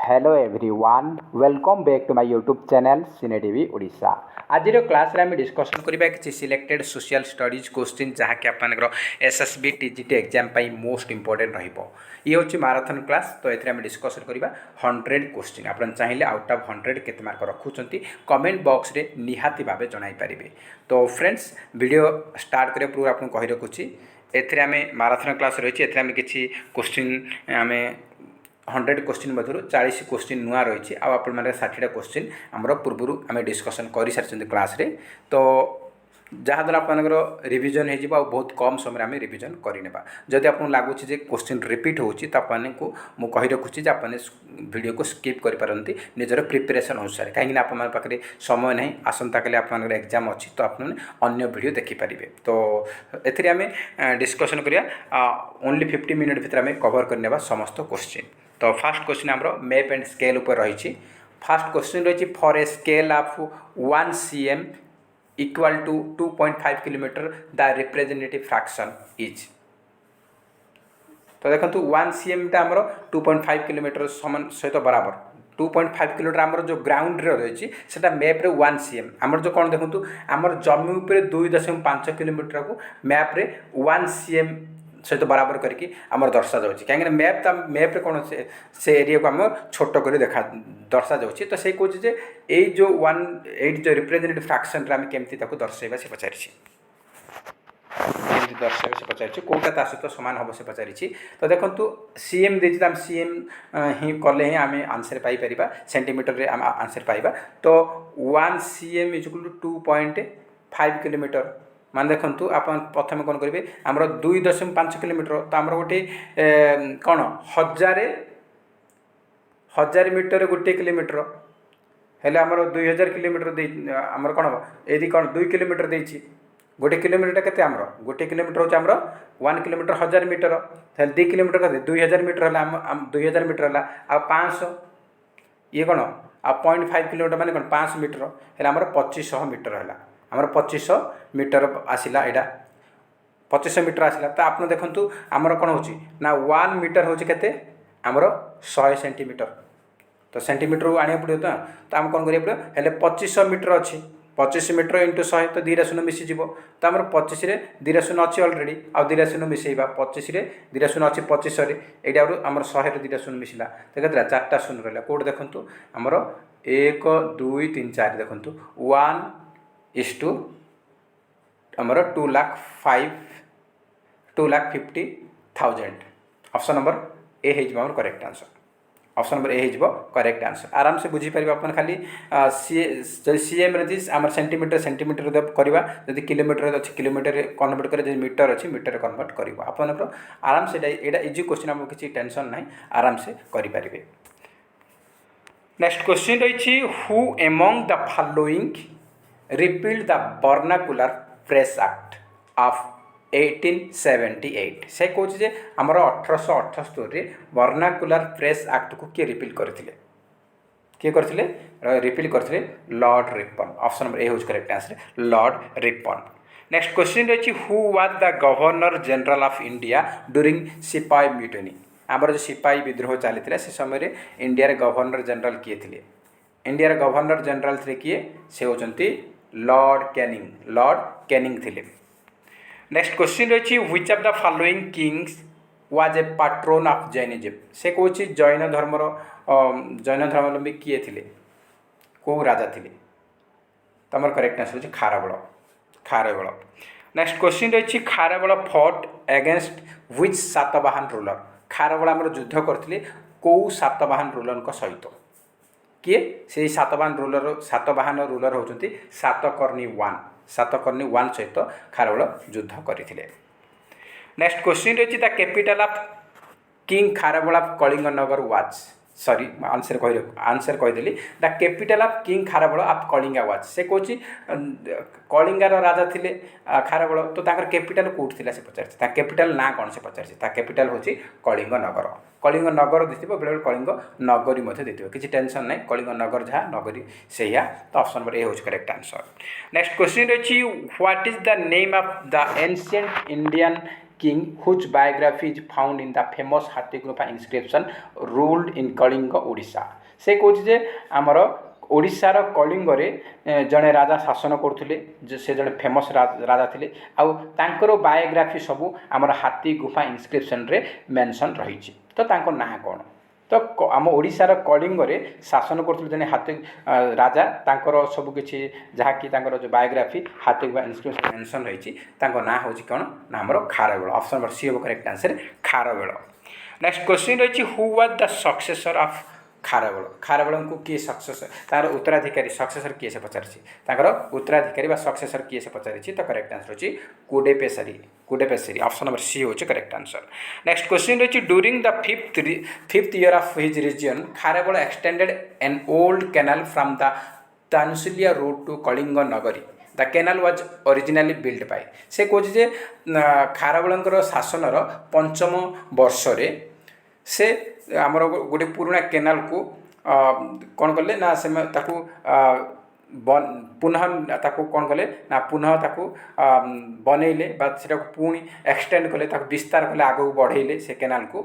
Hello everyone welcome back to my YouTube channel cine TV Odisha. आज class रे आम discussion करबा कि सिलेक्टेड सोशल स्टडीज क्वेश्चन जहाँकि आपनकर एसएसबी टीजीटी एग्जाम पाई मोस्ट इंपोर्टेंट रहिबो। ये होची मैराथन क्लास, तो एथरे आम डिस्कसन करबा 100 क्वेश्चन। आपन चाहिए आउट ऑफ 100 केते मार्क रखुचंती कमेंट बॉक्स रे निहाती भाबे जणाई परिबे। तो फ्रेंड्स वीडियो स्टार्ट करे पूरा आपन कहि रखुची। एथरे आम मैराथन क्लास रहिची, एथरे आम किछि क्वेश्चन आम 100 क्वेश्चन मध्य 40 क्वेश्चन नुआ रही है। आपण मैंने 60 क्वेश्चन आमर पूर्व आम डिस्कसन कर सारी क्लास रे। तो जहाँद्वारा आपंकर रिविजन हो बहुत कम समय आम रिविजन करने। जदि आपको लगुच क्वेश्चन रिपीट होती तो आपको मुझे कही रखुच्छी आपने वीडियो को स्किप करपारती निजर प्रिपेरेसन अनुसार, कहीं पाखे समय ना आसंता काली आप एग्जाम अच्छी तो आपने अन्य वीडियो देखिपारे। तो एथिरे आम डिस्कसन करिया ओनली 50 मिनट भितर आम कवर करने समस्त क्वेश्चन। तो फास्ट क्वेश्चन आमर मैप एंड स्केल उपर रही। फास्ट क्वेश्चन रही for a scale of 1 cm equal to 2.5 kilometre the representative fraction is. तो देखो 1 cm आमर 2.5 किलोमीटर समान सहित बराबर 2.5 किलोमीटर आमर जो ग्राउंड रे रही है मैप रे 1 cm आमर जो कौन देखो आमर जमी उपर 2.5 किलोमीटर को मैप रे 1 cm सहित बराबर करके आमर दर्शा जाऊँगी। कहीं मैप रे कौन से एरिया को आम छोट कर देखा दर्शा जाऊँगी। तो से कहे ये जो जो रिप्रेजेंटेटिव फ्रैक्शन रे आम केमती दर्शाइबा से पचारि दर्शाइबा से पचारि कौटा ता सहित सामान हम से पचारि। तो देखो सीएम देती आम सीएम ही कले ही आम आंसर पाइपर सेंटीमीटर रे आम आंसर पाइबा। तो 1 cm इक्वल टू 2.5 किलोमीटर मान देखु आप प्रथम कौन करेंगे आमर 2.5 किलोमीटर। तो आमर गोटे कौन 1000 मीटर गोटे किलोमीटर हेल्ले आमर 2000 किलोमीटर आमर कौन हम यदि कौन 2 किलोमीटर देती गोटे किलोमीटर के आमर गोटे किलोमीटर हूँ आमर 1 किलोमीटर 1000 मीटर हेल्ले 2 किलोमीटर के 2000 मीटर है 2000 मीटर है आ 500 ये कौन आ 0.5 किलोमीटर माने कौन 500 मीटर हेल्ले आमर 2500 मीटर है आमर 2500 मीटर आसला एटा 2500 मीटर आसला। तो आप देखु आमर कौन हो ना 1 मीटर हूँ के आमर 100 सेंटीमीटर। तो सेंटीमीटर आने पड़ो तो आम कौन करा पड़ो हेल्ले 2500 मीटर अच्छी 25 मीटर इंटू 100 तो 2 शून्य मिसीज। तो आम 25 रे 2 शून्य अच्छी अलरेडी आउ 2 शून्य मिसेबा 25 रे 2 शून्य अच्छी 2500 ये आमर 100 रे 2 शून्य मिसला तो कहते 4टा शून्य रहा कौट देखु आमर 1 2 3 4 देखु 1:2 आमर 2,50,000 ऑप्शन नंबर ए हो correct answer. Option number A हो करेक्ट आंसर। आराम से बुझीपर आप खाली सीएम रे आम सेंटीमीटर करवा जब किलोमीटर अच्छी किलोमीटर कन्वर्ट कर मीटर अच्छी मीटर कन्वर्ट कर आप आराम से यहाँ इजी क्वेश्चन आम किसी टेंशन ना आराम से करें। नेक्स्ट क्वेश्चन रही who among the following repealed the vernacular press act of 1878। से कहे आमर 1878 वर्नाकुलर प्रेस एक्ट को किए रिपील करथिले किए करथिले रिपील करथिले Lord Ripon. Option number A हो correct answer Lord Ripon. Next question रही who was the governor general of India during sipahi mutiny. आमर जो सिपाही विद्रोह चली से समय इंडिया गवर्नर जनरल किए थे इंडिया गवर्नर जनरल थे किए से होचंती लॉर्ड कैनिंग थे। नेक्स्ट क्वेश्चन रही which of the following Kings was a patron of Jainism. से कहे जैन धर्मावलंबी किए थे कौ राजा थे। तो आम करेक्ट आंसर हो खारवेल। नेक्स्ट क्वेश्चन रही Kharavela fought against which Satavahana ruler. Kharavela आम युद्ध करते कौ सातवाहन रूलर सहित किए से सातवाहन रूलर होती सातकर्णी 1 सहित खारवेल युद्ध करते। नेक्स्ट क्वेश्चन रही the capital of king Kharavela of Kalinganagar was sorry answer कहीदेली the capital of king Kharavela of Kalinga was. से कहे कलिंगार राजा थे खारवेल तो कैपिटल कौट थी से पचार कैपिटल ना कौन से पचार कैपिटल हूँ कलिंग नगर देखो बेले बेले कलिंग नगरी देखो किसी टेंशन ना कलिंग नगर जहाँ नगरी से। तो ऑप्शन नंबर ए हो करेक्ट आंसर। नेक्स्ट क्वेश्चन रही what is the name of the ancient Indian king whose biography is found in the famous Hathigumpha inscription ruled in Kalinga Odisha. से कौच जे आमर ओडिशार कलिंगरे जड़े राजा शासन करते से जड़े फेमस राजा थे आउर बायोग्राफी सबू आमर हाथी गुफा इनस्क्रिप्शन रे मेंशन रही। तो तांको ना कौन तो आम ओडिशार कलिंगरे शासन करते जड़े हाथी राजा तांकर सब किछि जहाँकि जो बायोग्राफी हाथी गुफा इनस्क्रिप्शन मेंशन रही ना हूँ कौन ना आमर खारवेल। ऑप्शन नंबर सी हम correct answer Kharavela. Next question रही who was the successor of Kharavela. Kharavela को किए सक्सेसर तार उत्तराधिकारी सक्सेसर किए से पचार उत्तराधिकारी सक्सेसर किए से पचारि तो करेक्ट आंसर होची कुडेपेसरी। ऑप्शन नंबर सी होची करेक्ट आंसर। नेक्स्ट क्वेश्चन रही during the fifth year of his reign Kharavela extended an old canal from the Tansulia road to Kalinga Nagari. The canal was originally build by से कौच जे खारवेल शासनर पंचम वर्ष से आमर गोटे पुराना केनाल को कौन कले ना से पुनः ताकू कौन कले ना पुनः ताकू बनइले से पुणी एक्सटेंड कले विस्तार कले आगू बढ़ेले से केनाल को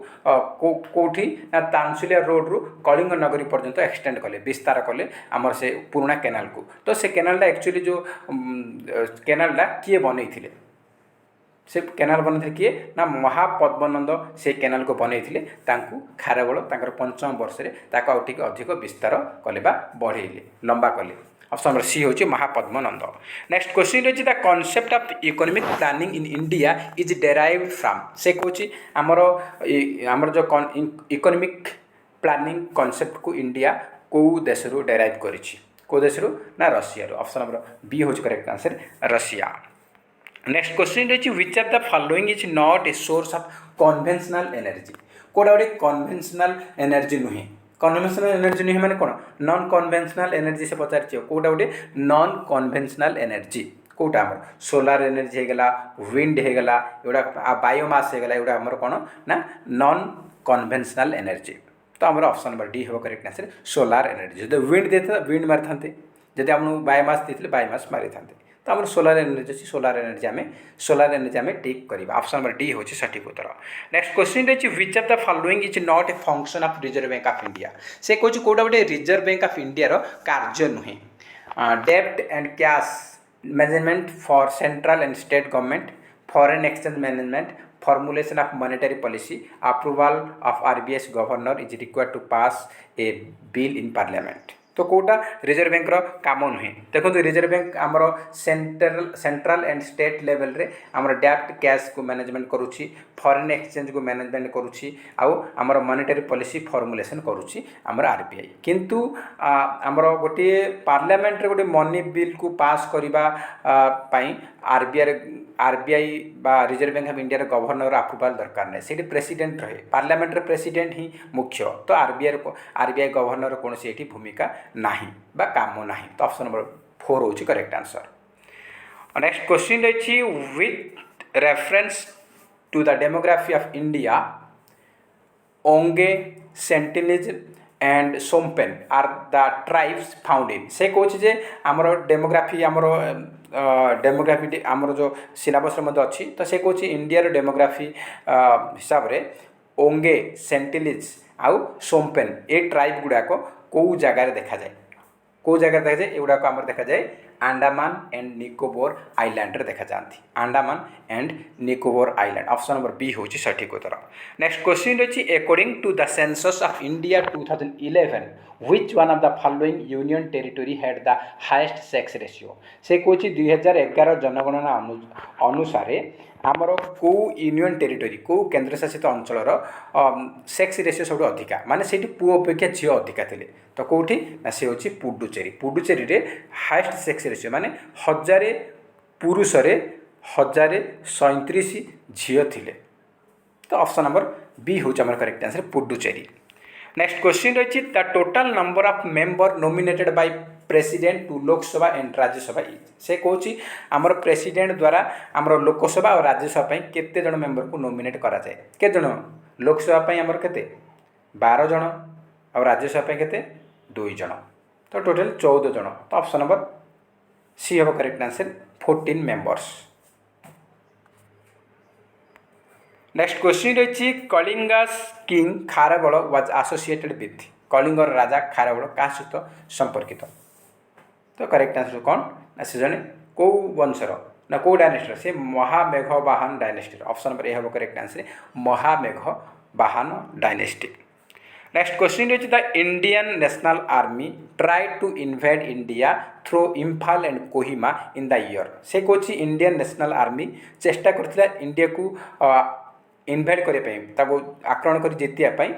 कौटी ना तानसुलिया रोड रु कलिंग नगरी पर्यंत एक्सटेंड कले विस्तार कले आमर से पुराना केनाल को। तो से केनालटा एक्चुअली जो केनालटा किए बनई से केनाल बन किए ना महापद्मनंद से केनाल को बनई खारवेल पंचम वर्ष में अधिक विस्तार कले बढ़ेले लंबा कले। ऑप्शन नंबर सी होची महापद्मनंद। नेक्स्ट क्वेश्चन रही the concept of economic planning in India is derived from से कौची आमर जो इकोनॉमिक प्लानिंग कॉन्सेप्ट को इंडिया को देश रू डेराइव करिछि को देश रू ना रशिया रू। ऑप्शन नंबर बी होची correct answer Russia. Next question रही which of the following is not a source of conventional energy. कोड़ा गोटे कन्वेंशनल एनर्जी नुहे कन्वेंशनल एनर्जी नुहे माने कौन नॉन कन्वेंशनल एनर्जी से पचार कोड़ा गोटे नॉन कन्वेंशनल एनर्जी कोटा आमर सोलार एनर्जी होगला विंड होगला एगुड़ा बायोमास होगला एगुड़ा आमर कौन ना नॉन कन्वेंशनल एनर्जी। तो आमर ऑप्शन नंबर डी हो करेक्ट आंसर सोलार एनर्जी। जो विंड देते विंड मारी था जब आम बायोमास देते बायोमास मारी था तो आम सोलार एनर्जी अच्छी सोलार एनर्जी आम टिक करवा। ऑप्शन नंबर डी होची सठिक उत्तर। नेक्स्ट क्वेश्चन रही which of the following is not a function of Reserve bank of India से कौन कौटा गोटे रिजर्व बैंक ऑफ इंडिया रो कार्य नुहे। डेब्ट and cash management for central and state government foreign exchange management formulation of monetary policy approval of RBI governor is required to pass a bill in parliament. तो कौटा Reserve Bank काम नुहे देखो Reserve Bank आमर central and state level रे आमर डेब्ट cash को मैनेजमेंट करुच्ची फॉरेन एक्सचेंज को मैनेजमेंट करुच्ची आमर मॉनेटरी पॉलिसी फॉर्मुलेशन करुच्ची आमर आरबीआई। किंतु आमर गोटे पार्लियामेंट रे गोटे मनी बिल को पास करबा पई आरबीआई बा reserve bank of India governor approval दरकार नहीं से प्रेसिडेंट रहे पार्लियामेंट रे प्रेसिडेंट ही मुख्य। तो आरबीआई गवर्नर कौन से भूमिका नहीं बा काम नहीं। तो ऑप्शन नंबर 4 होची करेक्ट आंसर। नेक्स्ट क्वेश्चन रही with reference to the demography of India Onge Sentinelese and Shompen are the tribes found in से कौच जे आमर डेमोग्राफी आमर जो सिलेबस मध्य अच्छी तो से कौच इंडिया डेमोग्राफी हिसाब रे ओंगे सेंटिनिज आउ सोमपेन ए ट्राइब गुड़ाक कौ जगार देखा जाए कौ जगह देखा जाए एगुड़ाक आमर देखा जाए अंडमान एंड निकोबर आइलैंड रे देखा जाती Andaman and Nicobar island. Option number B होची सठिक उत्तर। नेक्स्ट क्वेश्चन रही according to the census of India 2011 which one of the following union territory had the highest sex ratio से कौच 2011 जनगणना अनुसार आमर कौ यूनियन टेरिटोरी कौ केन्द्र शासित अंचल सेक्स रेशियो सब अधिका माने से पुओ अपेक्षा झील अधिका थे। तो कौटी ना से होची पुडुचेरी रे हाईएस्ट सेक्स रेशियो माने 1000 पुरुष 1037 झील थिले। तो ऑप्शन नंबर बी होची हमर correct answer Puducherry. Next question रही the total number of member nominated by president to Lok Sabha and Rajya Sabha से कौच आमर प्रेसिडेंट द्वारा आमर लोकसभा और राज्यसभा केते जन मेंबर को नॉमिनेट करा जाए केते जन लोकसभा आमर केते 12 जन और राज्यसभा केते 2 जन तो टोटल 14 जन। तो ऑप्शन नंबर सी हम correct answer 14 members. Next question रही कलिंगास king Kharavela was associated with कलिंगर राजा खारबल क्या सहित संपर्कित तो करेक्ट आंसर कौन ना से जने कौ वंशर ना कौ डायनेस्टर से महामेघवाहन डायनेस्टी ऑप्शन नंबर ए हम करेक्ट आंसर महामेघवाहन डायनेस्टी नेक्स्ट क्वेश्चन रही the Indian national army try to invade India through Imphal and Kohima in the year से कौन इंडियन नेशनल आर्मी चेष्टा करथिला इंडिया को इनवेड करने आक्रमण कर जितियापाई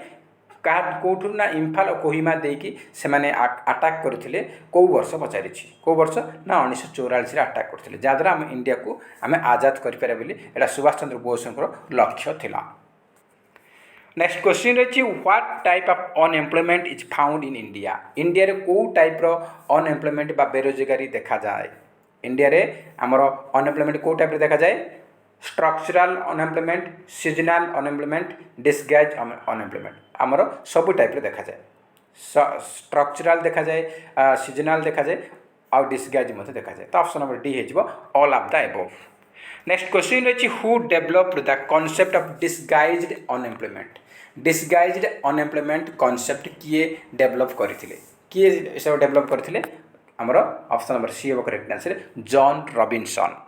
क्या कौटू ना इम्फाल और कोहिमा देकी से माने अटैक करते कौ वर्ष पचारि कौ वर्ष ना 1944 अटैक करते जहाँद्वारा आम इंडिया को आम आजाद करें सुभाष चंद्र बोस लक्ष्य थिला। नेक्स्ट क्वेश्चन रही what type of unemployment is found in India India रे कौ टाइप रो अनएम्प्लॉयमेंट बा बेरोजगारी देखा जाए इंडिया रे आमर अनएम्प्लॉयमेंट कौ टाइप देखा जाए structural unemployment seasonal unemployment disguise unemployment आमर सब टाइप देखा जाए स्ट्रक्चरल देखा जाए सीजनल देखा जाए और डिस्गाइज देखा जाए तो ऑप्शन नंबर डी हो all of the above. Next question रही who developed the concept of disguised unemployment disguised unemployment concept किए डेवलप करथिले किए सब डेवलप करथिले आमर ऑप्शन नंबर सी हो correct answer John Robinson.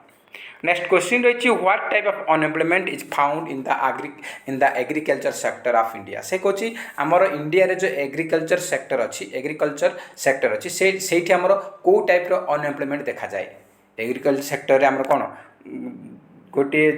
Next question रही what type of unemployment is found in the agriculture sector of India से कौन आमर इंडिया रे जो एग्रीकल्चर सेक्टर अच्छी से आमर कौ टाइप अनएम्प्लॉयमेंट देखा जाए एग्रीकल्चर सेक्टर आमर कौन गोटे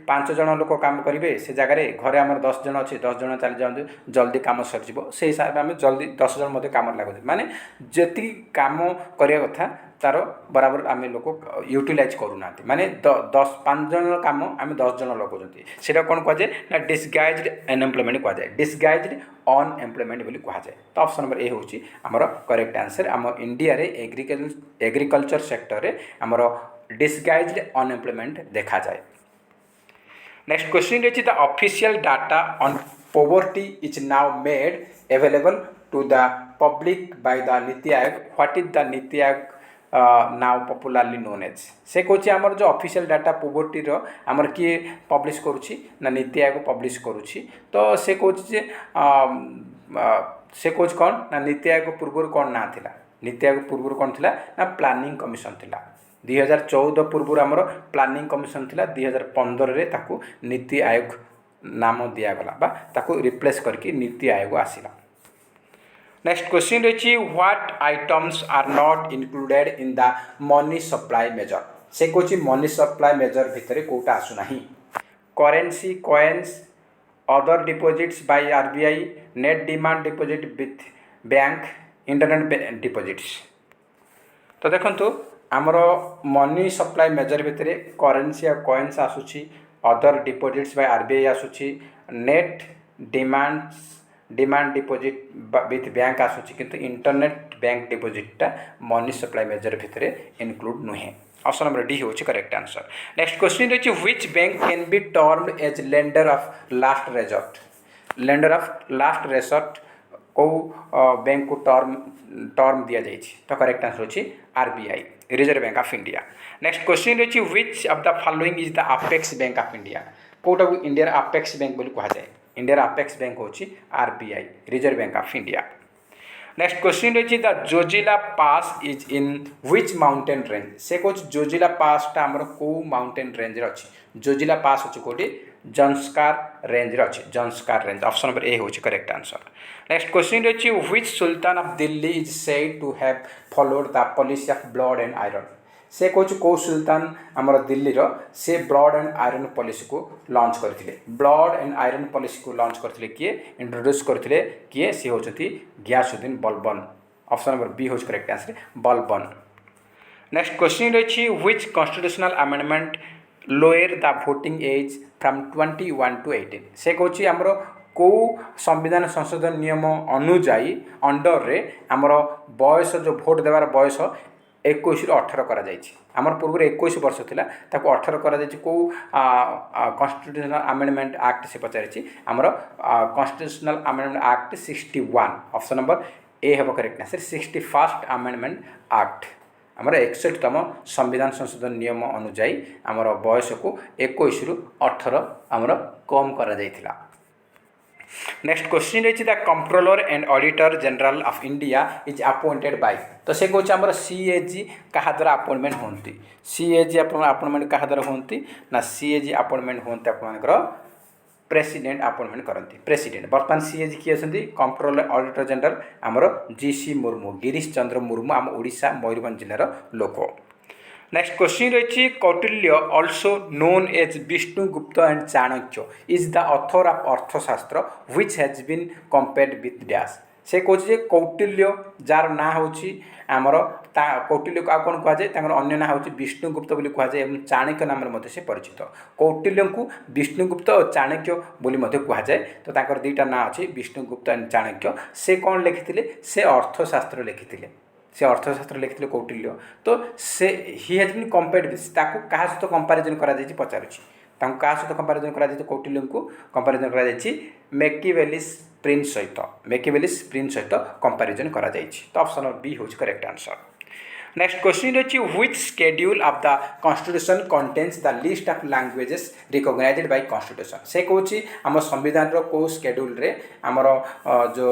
5 जन लोक काम करेंगे से जगार घरे आम 10 जन अच्छे 10 जन चली जाऊँ जल्दी कम सरीज से हिसाब से आम जल्दी 10 जन मध्य कम लगुचे माने जी कम करने कथा तार बराबर आम लोक यूटिलाइज करूना माने 5 जन कम आम 10 जन लगाऊँ से कौन कहुए ना डिस्गाइज्ड अनएम्प्लॉयमेंट कहुए डिस्गाइज्ड अनएम्प्लॉयमेंट बोली कहुए तो ऑप्शन नंबर ए होची आमर करेक्ट आंसर आम इंडिया रे एग्रीकल्चर सेक्टर रे आमर डिस्गाइज्ड अनएम्प्लॉयमेंट देखा जाए। नेक्स्ट क्वेश्चन रही the official data on poverty is now made available to the public by the NITI Aayog what is the NITI आयोग नाउ पॉपुलरली नोन एज से कौन आमर जो ऑफिशियल डाटा पॉवर्टी रो आमर किए पब्लिश करुच्ची ना नीति आयोग पब्लिश करुच्ची तो से कौन से कौन कौन ना नीति आयोग पूर्व कौन ना थिला नीति आयोग पूर्व कौन थिला ना प्लानिंग कमिशन थिला 2014 पूर्व आमर प्लानिंग कमिशन थिला 2015 रे ताकू नीति आयोग नाम दिगला बा ताकू रिप्लेस करके नीति आयोग आसिला। नेक्स्ट क्वेश्चन रही what items are not included in the money supply measure से कौन मनी सप्लाई मेजर भितर कौटा आसुना currency coins other deposits by RBI net demand deposit with bank internet deposits तो देखंतु आमर मनी सप्लाई मेजर भितर करेन्सी और कॉइन्स आसूची अदर डिपोजिट्स बाय आरबीआई आसूची net demand deposit with bank आसूची किंतु इंटरनेट बैंक डिपोजिटा मनी सप्लाई मेजर भितर इनक्लूड नुहे ऑप्शन नंबर डी हो करेक्ट आंसर। नेक्स्ट क्वेश्चन रही which bank can be termed as lender of last resort कौ bank को टर्म दि जाए तो करेक्ट आंसर होची RBI reserve bank of India. Next question रही which of the following is the apex bank of India कौटा को India apex bank बोली कहुए इंडिया अपेक्स बैंक होची RBI reserve bank of India. Next question रही the Zojila pass is in which mountain range से कौन जोजिला पासटा आमर कौ माउंटेन रेंज अच्छी जोजिला पास अच्छी कौटी जंस्कार रेंज अच्छी Zanskar range option number A हो करेक्ट आंसर। नेक्स्ट क्वेश्चन रही which sultan of Delhi is said to have followed the policy of blood and iron से कौन कौ सुल्तान आमर दिल्ली से ब्लड एंड आयरन पॉलिसी को लॉन्च करथिले ब्लड एंड आयरन पॉलिसी को लॉन्च करथिले किए इंट्रोड्यूस करथिले किए से होचंती Ghiyasuddin Balban option number B हो correct answer Balban. Next question रही which constitutional amendment lower the voting age from 21 to 18 से कौन आमर कौ संविधान संशोधन नियम अनुजाई अंडर रे आमर बयस जो भोट देवार बयस 21 ରୁ 18 करा जायछि आमर पूर्व 21 वर्ष थिला ताको 18 करा जायछि को कॉन्स्टिट्यूशनल अमेंडमेंट एक्ट से पचारिछि आमर constitutional amendment act 61 option number ए हेबो correct answer 61st amendment act आमर 61तम संविधान संशोधन नियम अनुजाई आमर बयस को 21 रु 18 आमर कम करा जायतिला। नेक्स्ट क्वेश्चन रही the controller and auditor general of India is appointed by. तो से कौन आमर सीएजी क्या द्वारा अपॉइंटमेंट होती, सीएजी अपॉइंटमेंट क्या द्वारा होती ना सीएजी अपॉइंटमेंट होती आपर प्रेसिडेंट अपॉइंटमेंट करती। प्रेसिडेंट बर्तमान सीएजी किए अच्छे कंट्रोलर ऑडिटर जनरल आमर जीसी मुर्मू, गिरीश चंद्र मुर्मू आम ओडिशा मयूरभंज जिलार लोक। नेक्स्ट क्वेश्चन रही Kautilya also known as Vishnugupta and Chanakya is the author of Arthashastra which has been compared with dash. से कहे कौटिल्य जार ना हूँ आमर कौटिल्य को कौन कहुए अन्य ना हूँ विष्णुगुप्त बोली कहुए और चाणक्य नाम से परिचित। कौटिल्य को विष्णुगुप्त और चाणक्य बोली कहुए। तो तांकर दुईटा ना अच्छी विष्णुगुप्त एंड चाणक्य। से कौन लिखिते से अर्थशास्त्र लिखिते, से अर्थशास्त्र लिखिते कौटिल्य। तो से ही हैज बीन कंपेयर्ड ताको क्या सहित कंपारिजन करा पचारुची क्या सहित कंपारिजन करा कौटिल्य को कंपारिजन करा मैकियावेली प्रिंस सहित, मैकियावेली प्रिंस सहित कंपारिजन करा। तो ऑप्शन नंबर बी होची करेक्ट आंसर। नेक्स्ट क्वेश्चन रही which schedule of the constitution contains the list of languages recognised by constitution. से कहूँ आम संविधान को शेड्यूल रे आमर जो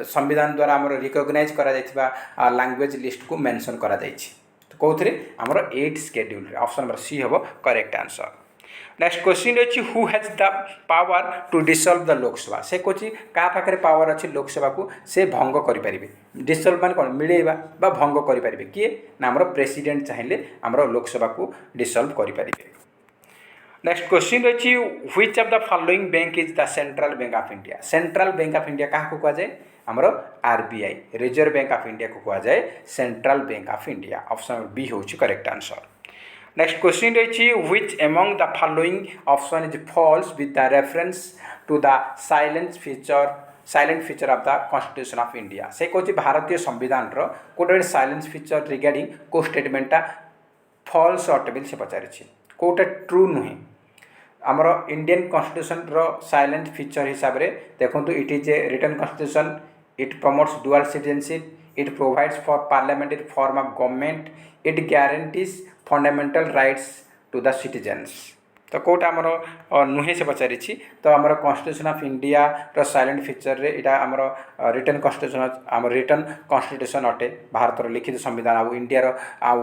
संविधान द्वारा आमर रिकॉग्नाइज करा लैंग्वेज लिस्ट को मेंशन करा जायछि। तो कौन आमर 8 शेड्यूल। ऑप्शन नंबर सी हम करेक्ट आंसर। नेक्स्ट क्वेश्चन रही who has the power to dissolve the Lok Sabha. से कहे क्या पाखे पावर अच्छी लोकसभा को से भंग करें। डिसल्व मान कौन मिलेवा बा भंग करें किए ना आमर प्रेसिडेंट चाहिए आमर लोकसभा को डिसल्व करें। नेक्स्ट क्वेश्चन रही which of the following bank is the central bank of India. Central bank of India क्या कहुए आमर RBI reserve bank of India को कहुए central bank of India. Option B होची करेक्ट आंसर। नेक्स्ट क्वेश्चन रही which among the following option is false with the reference to the silent feature of the constitution of India. से कहे भारतीय संविधान कोटे silence feature regarding को स्टेटमेंटा false अटे बोली से पचारि कोटा ट्रू नुहे। आमर इंडियन कॉन्स्टिट्यूशन साइलेंट फीचर हिसाब से देखो it is a written constitution, it promotes dual citizenship, it provides for parliamentary form of government, it guarantees fundamental rights to the citizens. तो कौटा आमर नुहे से पचारि। तो आमर कॉन्स्टिट्यूशन ऑफ इंडिया रो साइलेंट फीचर रे इटा आमर रिटन कॉन्स्टिट्यूशन आमर रिटन कॉन्स्टिट्यूशन अटे भारत लिखित संविधान आ इंडिया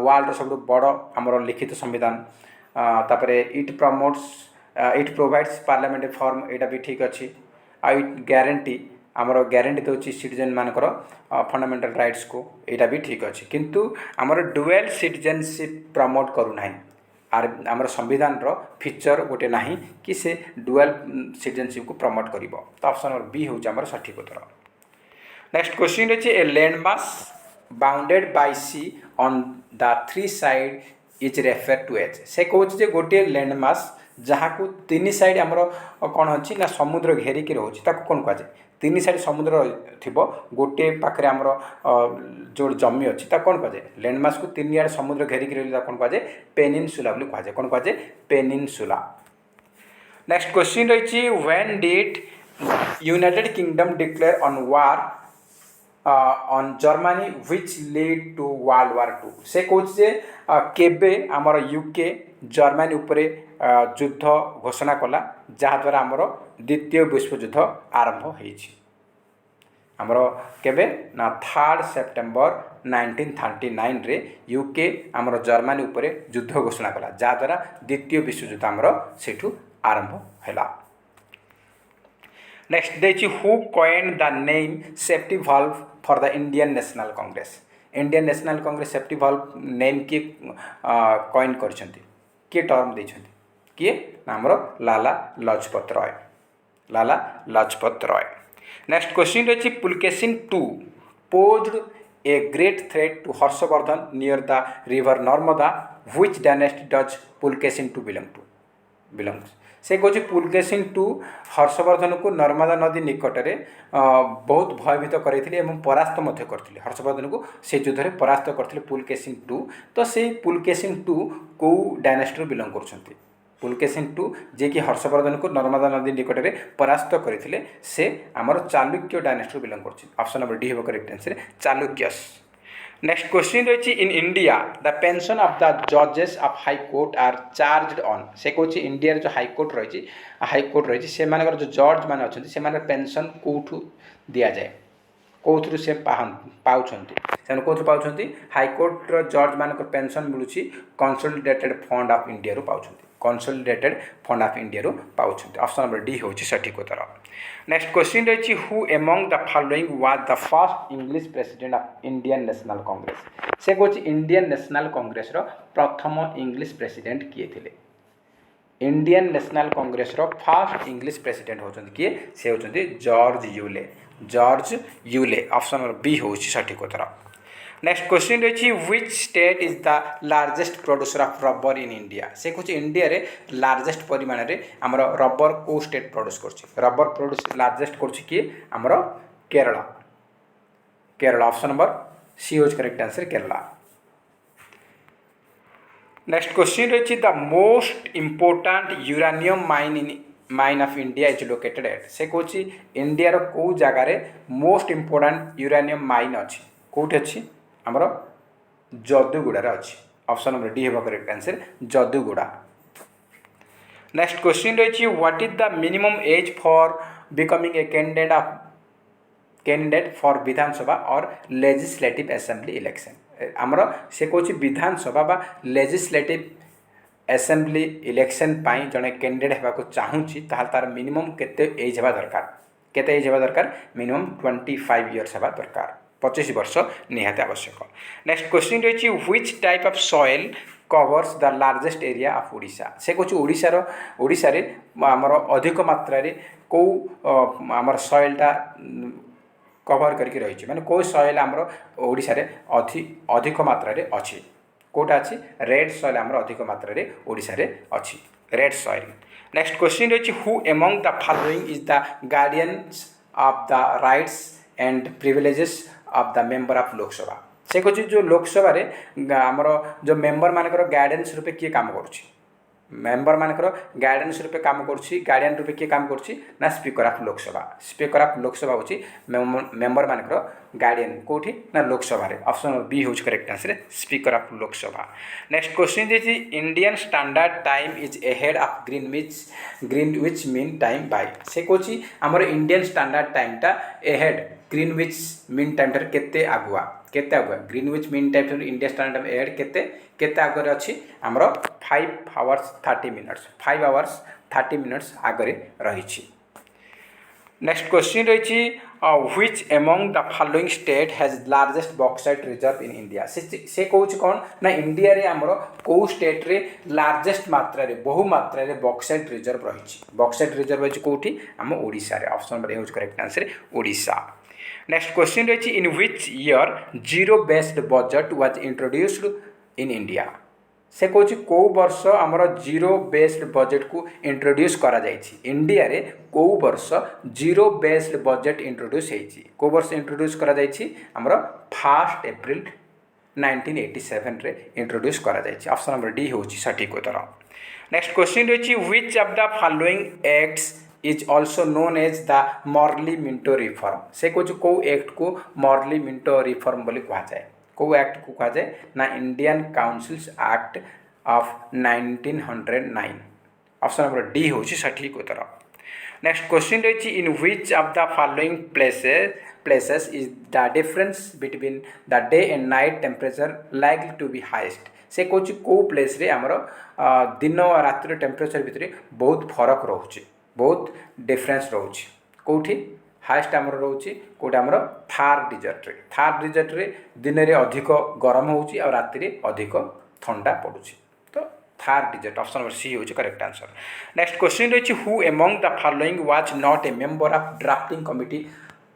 वर्ल्ड सब बड़ आमर लिखित संविधान। तापरे it promotes it provides parliamentary form एटा भी ठीक अच्छी। आ इट ग्यारंटी आमर ग्यारंटी दूसरी सिटीजन मानकर फंडामेंटल राइट्स को यहाँ भी ठीक अच्छे किंतु आमर डुअल सिटीजनशिप प्रमोट करूना आमर संविधान फीचर गोटे ना कि से डुअल सिटीजनशिप को प्रमोट कर। तो ऑप्शन नंबर बी हूँ आमर सठिक उत्तर। नेक्स्ट क्वेश्चन रही a landmass bounded by sea on the 3 side is refer to as. से कहे गोटे लैंडमास जहाँ को 3 साइड आमर कौन अच्छी ना समुद्र घेरिकी रोचे कौन कहुए 3 साइड समुद्र थी गोटे पाखे आमर जो जमी अच्छी कौन कहुए लैंडमास को 3 आड़े समुद्र घेरिकी रही कौन कहुए पेनिनसुला बोली कहुए कौन कहुए पेनिनसुला। नेक्स्ट क्वेश्चन रही when did United Kingdom declare on war on Germany which lead to World War 2। से कहे केबे आमर यूके जर्मनी उपरे युद्ध घोषणा कला जहाद्वारा आमर द्वितीय विश्वयुद्ध आरंभ होइछि। आमर केबे ना 3 सेप्टेम्बर 1939 रे यूके आमर जर्मनी उपरे युद्ध घोषणा कला जहाद्वारा द्वितीय विश्वयुद्ध आमर सेठू आरंभ हैला। नेक्स्ट देखिए who coined the name safety valve for the Indian National Congress. Indian National Congress safety valve name किए कॉइन करछंती किए टर्म देछंती किए नामर लाला लाजपत राय, लाला लाजपत राय। नेक्स्ट क्वेश्चन रही Pulakeshin II posed a great threat to Harshavardhana near the river Narmada which dynasty does Pulakeshin II belongs. से कहे Pulakeshin II Harshvardhan को नर्मदा नदी निकट में बहुत भयभीत करते परास्त करते हर्षवर्धन को से युद्ध में परास्त करते पुलकेशिन II। तो से पुलकेशिन II कौ डायनेस्टी बिलोंग कर पुलकेशिन II जे कि हर्षवर्धन को नर्मदा नदी निकट में परास्त करते से आमर चालुक्य डायनेस्टी बिलोंग कर। ऑप्शन नंबर डी हम correct answer Chalukyas. Next question रही in India the pension of the जजेस of high court are charged on से कहूँ इंडिया जो हाई कोर्ट रही से जो जज मैंने अच्छा से पेंशन कौटू दि जाए कौथु से पाँच से कौन पाँच हाईकोर्टर जज मान पेंशन मिलूँ कंसोलिडेटेड फंड ऑफ इंडिया रू पाँच कंसोलिडेटेड फंड ऑफ इंडिया रू पाँच ऑप्शन नंबर डी हूँ सठिक उत्तर। नेक्स्ट क्वेश्चन रही who among the following was the first English president of Indian National Congress से कहूँ इंडियन नेशनल कांग्रेस प्रथम इंग्लिश प्रेसिडेंट किए थे Indian National Congress first English president होती किए से होती George Yule option number B हूँ सठिक उत्तर। नेक्स्ट क्वेश्चन रही which state is the largest producer of rubber in India से कहूँ इंडिया रे लार्जेस्ट परिमाण में आमर रबर को स्टेट प्रोड्यूस कर रबर प्रोड्यूस लार्जेस्ट कर Kerala Kerala option number C हूँ correct answer Kerala. Next question रही the most important uranium mine of India is located at से कहूँ इंडिया रो कौ जगार मोस्ट इम्पोर्टाट यूरानियम माइन अच्छी कौटी अच्छी आमर जदुगुड़ार अच्छी ऑप्शन नंबर डी है correct answer Jaduguda. Next question रही what is the minimum age for becoming a candidate for Vidhan Sabha or legislative assembly election आमर से कहूँ विधानसभा बा लेजिस्लेटिव असेंबली इलेक्शन पाई जड़े कैंडिडेट होगा चाहूँगी तार मिनिमम केते एज हवा दरकार केते एज हवा दरकार मिनिमम 25 इयर्स हवा दरकार 25 वर्ष निहाती आवश्यक। नेक्स्ट क्वेश्चन रही which type of soil covers the largest area of Odisha से कहूँ ओडिशा रे आमर अधिक मात्रा कौ आमर सॉइलटा कवर करके रही माने कौ सॉइल आमर ओडिशा रे अधिक मात्रा रे अच्छी कौटा अच्छी रेड सॉइल आमर अधिक मात्रा रे ओडिशा रे अच्छी रेड सॉइल। नेक्स्ट क्वेश्चन रही who among the following is the guardians of the rights and privileges of the member of Lok Sabha से कहूँ जो लोकसभा रे आमर जो मेंबर मानकर गार्डियंस रूपे किए काम करुँच मेंबर मानकर गार्डियंस रूपे काम करुँच गार्डियन रूपे किए काम करुँच ना स्पीकर ऑफ लोकसभा हूँ मेंबर मानकर गार्डियन कौटी ना लोकसभा रे ऑप्शन नंबर बी हूँ correct answer speaker of Lok Sabha. Next question देखिए Indian standard time is ahead of Greenwich mean time by से कहूँ आमर इंडियन स्टैंडर्ड टाइमटा अहेड ग्रीनविच मीन टाइम केते आगुआ Greenwich mean time India standard time ahead केते आगे अच्छी आमर 5 hours 30 minutes आगे रही। नेक्स्ट क्वेश्चन रही which among the following state has largest bauxite reserve in India से कहूँ कौन ना इंडिया रे आमर कौ स्टेट रे लार्जेस्ट मात्रा रे बहु मात्रा रे बॉक्साइट रिजर्व रही कौटी आम ओडिशा रे ऑप्शन नंबर ए हूँ correct answer Odisha. Next question रही in which year zero based budget was introduced in India से कहूँ कौ वर्ष आमर जीरो बेस्ड बजेट को इंट्रोड्यूस करा जाइछि इंडिया रे कौ वर्ष जीरो बेस्ड बजेट इंट्रोड्यूस होइछि कौ वर्ष इंट्रोड्यूस करा जाइछि आमर 1 April 1987 रे इंट्रोड्यूस करा जाइछि ऑप्शन नंबर डी होछि सठिक उत्तर। नेक्स्ट क्वेश्चन रही which of the following acts is also known as the Morley Minto reform से कहूँ कौ एक्ट को मॉर्ली मिंटो रिफॉर्म बोली कहा जाए कौ एक्ट को कहा जाए ना Indian councils act of 1909 option number D हूँ सठिक उत्तर। नेक्स्ट क्वेश्चन रही in which of the following places is the difference between the day and night temperature likely to be highest से कहूँ कौ प्लेस रे आमर दिन और रातिर टेम्परेचर भितर बहुत फरक रोचे बहुत डिफरेंस रोचे कौटी हाएस्ट आमर रोचे कौटे आमर थार डिजर्ट रे दिन में अधिक गरम होउची और राति रे अधिक ठंडा पड़ुची तो Thar desert option number C हूँ करेक्ट आंसर। नेक्स्ट क्वेश्चन रही who among the following was not a member of drafting committee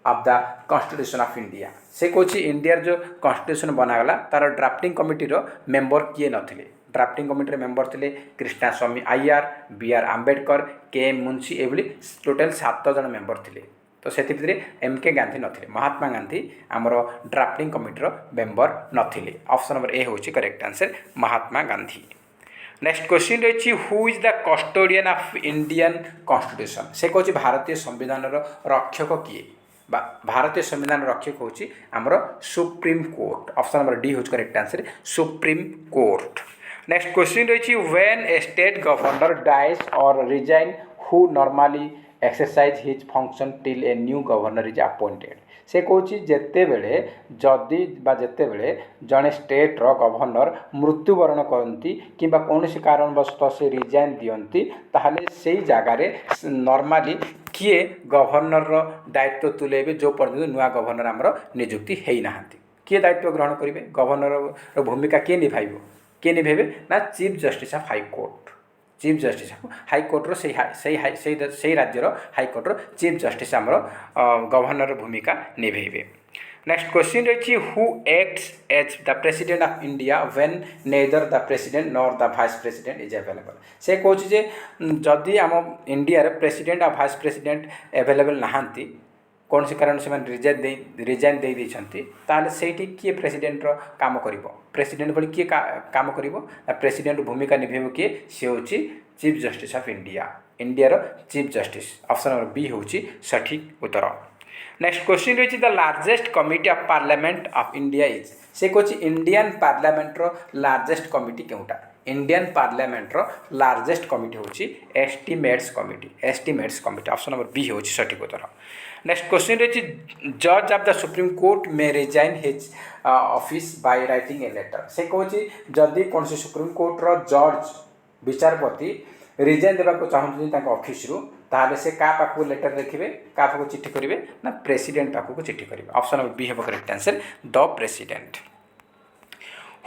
of the constitution of India से कहूँ इंडिया जो कॉन्स्टिट्यूशन बनागला तार ड्राफ्टिंग कमिटी मेंबर किए नथिले ड्राफ्टिंग कमिटी मेंबर थे Krishna Swami Ayyar B R. Ambedkar K M. Munshi एभली total 7 जन member थे तो से एम.के. गांधी नथिले महात्मा गांधी आमर ड्राफ्टिंग कमिटी मेंबर नथिले ऑप्शन नंबर ए हूँ correct answer Mahatma Gandhi. Next question रही who is the custodian of Indian constitution से कहूँ भारतीय संविधान रक्षक किए भारतीय संविधान रक्षक होची हमरो supreme court. Option number D होच correct answer supreme court. Next question रही when a state governor dies or resign who normally exercise his function till a new governor is appointed. से कौच जिते बड़े जदि जिते बड़े जड़े स्टेट्र गवर्नर मृत्युवरण करती कि कौन कारणवश से रिजाइन दियंती ताहले से जगार नॉर्मली किए गवर्नर दायित्व तुलेबे जो पर्यटन नुआ गवर्नर आमर निजुक्ति होना किए दायित्व ग्रहण करेंगे गवर्नर भूमिका किए निभाइबे ना chief justice of high court. Chief justice हाईकोर्टर से राज्यर हाईकोर्टर चीफ जस्टिस आमर गवर्नर भूमिका निभेबे। नेक्स्ट क्वेश्चन रही who acts as the president of India when neither the president nor the vice president is available. से कौच जे जदि आम इंडिया प्रेसिडेंट और वाइस प्रेसिडेंट अवेलेबल नहांती कौन से कारण से रिजाइन दे देछंती ताले सेठी किए प्रेसिडेंटर काम करिवो प्रेसिडेंट बोली किए काम करिवो प्रेसिडेंट भूमिका निभेबो किए से होची chief justice of India chief justice. Option number B होची सठिक उत्तर। नेक्स्ट क्वेश्चन रही the largest committee of parliament of India is. से कौच इंडियन पार्लियामेंटर लार्जेस्ट कमिटी केउटा इंडियन पार्लियामेंटर लार्जेस्ट कमिटी होची estimates committee. Option number B होची सठिक उत्तर। नेक्स्ट क्वेश्चन रही जज of the supreme court may resign his office by writing a letter. से कौच जदि कौन से सुप्रीम कोर्टर जज विचारपति रिजाइन देवा चाहते ऑफिस रु ताहले से का पाखु लेटर लिखे का पाखु चिट्ठी करेंगे ना प्रेसिडेंट पाखु चिट्ठी करेंगे। ऑप्शन नंबर बी है correct answer the president.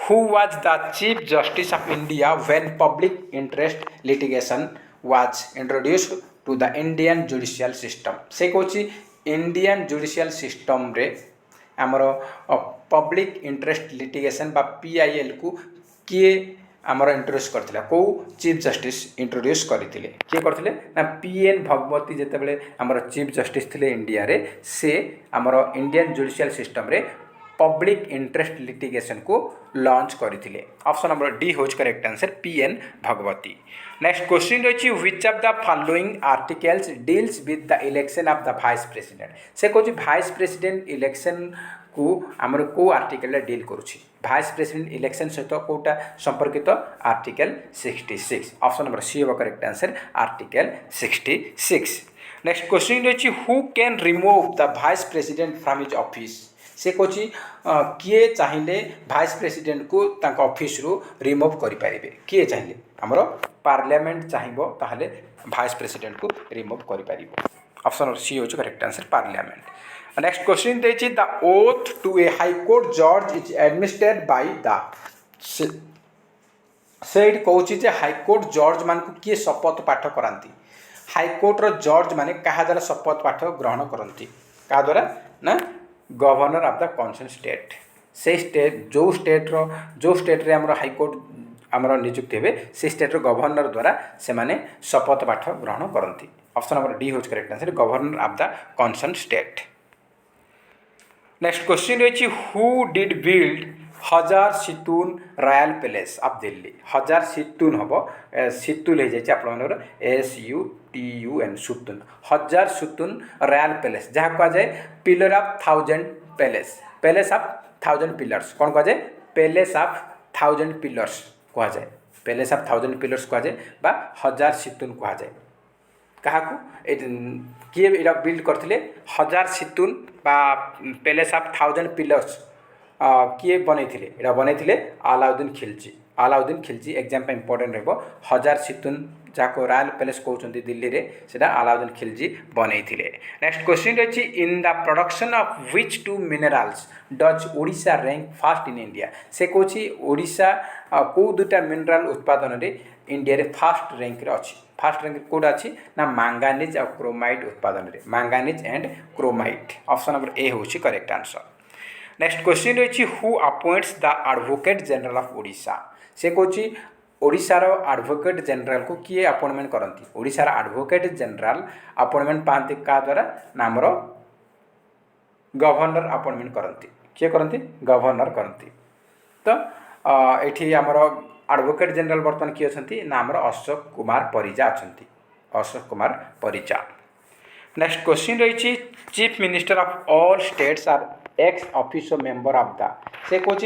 Who was the chief justice of India when public interest litigation was introduced to the Indian judicial system. से कौच इंडियन जुडिशियल सिस्टम रे आमर पब्लिक इंटरेस्ट लिटिगेशन बा PIL को किए आमर introduce करथिला को चीफ जस्टिस इंट्रोड्यूस करथिले किए करथिले ना PN भगवती जेते बेले आमर चीफ जस्टिस थिले इंडिया रे से आमर इंडियन जुडिशियल सिस्टम रे पब्लिक इंटरेस्ट लिटिगेशन को लॉन्च करथिले। ऑप्शन नंबर डी होज correct answer PN Bhagwati. Next question रही which of the following articles deals with the election of the vice president. से कौच वाइस प्रेसिडेंट इलेक्शन को आमर को आर्टिकल डील करुछि वाइस प्रेसिडेंट इलेक्शन सहित कोटा संपर्कित आर्टिकल 66। ऑप्शन नंबर सी होगा correct answer article 66। Next question रही who can remove the vice president from his office. से कौच किए चाहिए वाइस प्रेसिडेंट को तांका ऑफिस रु रिमूव करें किए चाहिए आमर पार्लियामेंट चाहिए ताहले वाइस प्रेसिडेंट को रिमूव करें। ऑप्शन नंबर सी होची correct answer parliament. Next question देखिए the oath to a high court जज इज एडमिनिस्ट्रेड बाय द से कौच हाईकोर्ट जज मान को किए शपथ पाठ कराती हाईकोर्टर जज माने क्या द्वारा शपथ पाठ ग्रहण करती क्या द्वारा ना governor of the concern state. से स्टेट जो स्टेट रे हमर हाईकोर्ट आमर नियुक्ति हे से स्टेट गवर्नर द्वारा से माने शपथ पाठ ग्रहण करती। ऑप्शन नंबर डी होज correct answer governor of the concern state. Next question रही who did build Hazar Situn royal palace of Delhi. Hazar Situn हम सितुल हो जाए SUTUN सुतुन हजार सुतुन रॉयल पैलेस जहाँ कह जाए pillar of 1000 palace of 1000 pillars कौन कह जाए पैलेस ऑफ 1000 पिलर्स कह जाए पैलेस ऑफ 1000 पिलर्स कह जाए बा हजार सितुन कह जाए क्या किए इरा बिल्ड करथिले हजार सितुन बा पैलेस ऑफ 1000 पिलर्स किए बनैथिले इरा बनैथिले अलाउद्दीन खिलजी एग्जाम पे इंपोर्टेंट रहबो हजार सितुन जाको रॉयल पैलेस कहउछन्ती दिल्ली रे सेटा अलाउद्दीन खिलजी बनैथिले। नेक्स्ट क्वेश्चन रही in the production of which two minerals does Odisha rank first in India. से कहछि ओडिशा को दुटा मिनरल उत्पादन रे इंडिया रे फर्स्ट रैंक रे अछि फर्स्ट रैंक कोड अछि ना मैंगानीज और क्रोमाइट उत्पादन रे manganese and chromite. Option number A होछि करेक्ट आंसर। नेक्स्ट क्वेश्चन रही who appoints the advocate general of Odisha. से कहछि ओडिशार एडवोकेट जनरल को किए अपॉइंटमेंट करती ओडिशार एडवोकेट जनरल अपॉइंटमेंट पाती क्या द्वारा नामर गवर्नर अपॉइंटमेंट करती किए करती गवर्नर करती। तो ये आमर एडवोकेट जनरल बर्तमान किए अच्छा ना आमर अशोक कुमार परिजा अच्छा अशोक कुमार परिजा। नेक्स्ट क्वेश्चन रही chief minister of all states are ex officio member of the से कौन